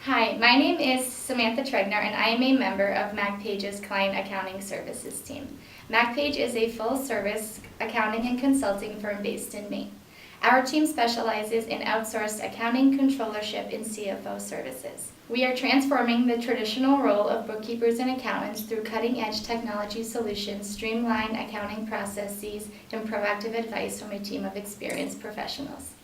Hi, my name is Samantha Troegner and I am a member of Macpage's Client Accounting Services team. Macpage is a full-service accounting and consulting firm based in Maine. Our team specializes in outsourced accounting, controllership, and CFO services. We are transforming the traditional role of bookkeepers and accountants through cutting-edge technology solutions, streamlined accounting processes, and proactive advice from a team of experienced professionals.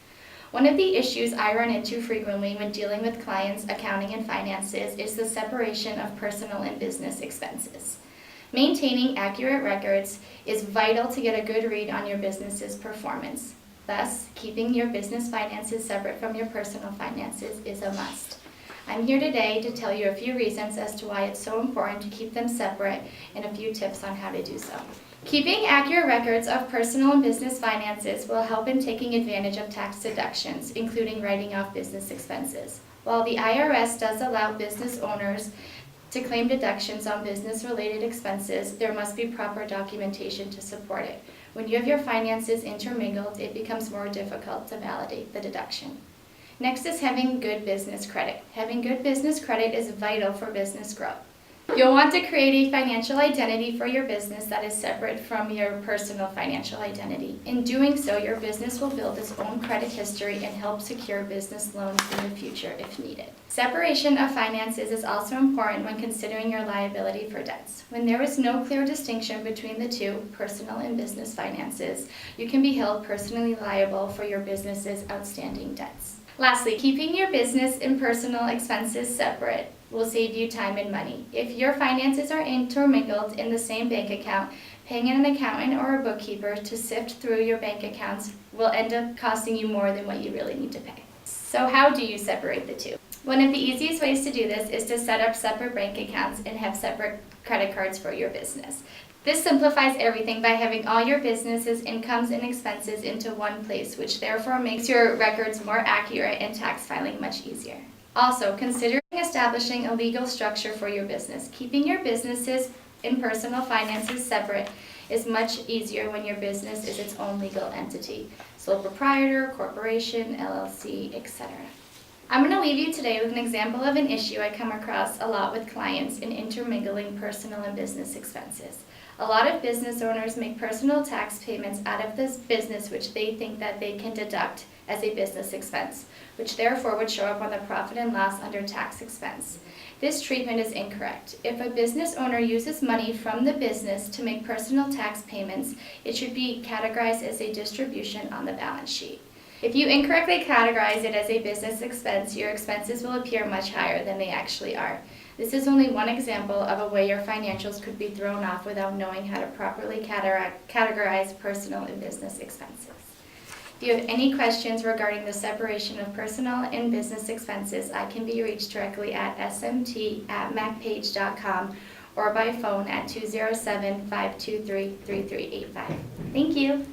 One of the issues I run into frequently when dealing with clients' accounting and finances is the separation of personal and business expenses. Maintaining accurate records is vital to get a good read on your business's performance. Thus, keeping your business finances separate from your personal finances is a must. I'm here today to tell you a few reasons as to why it's so important to keep them separate and a few tips on how to do so. Keeping accurate records of personal and business finances will help in taking advantage of tax deductions, including writing off business expenses. While the IRS does allow business owners to claim deductions on business-related expenses, there must be proper documentation to support it. When you have your finances intermingled, it becomes more difficult to validate the deduction. Next is having good business credit. Having good business credit is vital for business growth. You'll want to create a financial identity for your business that is separate from your personal financial identity. In doing so, your business will build its own credit history and help secure business loans in the future if needed. Separation of finances is also important when considering your liability for debts. When there is no clear distinction between the two, personal and business finances, you can be held personally liable for your business's outstanding debts. Lastly, keeping your business and personal expenses separate will save you time and money. If your finances are intermingled in the same bank account, paying an accountant or a bookkeeper to sift through your bank accounts will end up costing you more than what you really need to pay. So how do you separate the two? One of the easiest ways to do this is to set up separate bank accounts and have separate credit cards for your business. This simplifies everything by having all your business's incomes and expenses into one place, which therefore makes your records more accurate and tax filing much easier. Also, considering establishing a legal structure for your business. Keeping your businesses and personal finances separate is much easier when your business is its own legal entity. Sole proprietor, corporation, LLC, etc. I'm going to leave you today with an example of an issue I come across a lot with clients in intermingling personal and business expenses. A lot of business owners make personal tax payments out of this business which they think that they can deduct as a business expense, which therefore would show up on the profit and loss under tax expense. This treatment is incorrect. If a business owner uses money from the business to make personal tax payments, it should be categorized as a distribution on the balance sheet. If you incorrectly categorize it as a business expense, your expenses will appear much higher than they actually are. This is only one example of a way your financials could be thrown off without knowing how to properly categorize personal and business expenses. If you have any questions regarding the separation of personal and business expenses, I can be reached directly at smt@macpage.com or by phone at 207-523-3385. Thank you.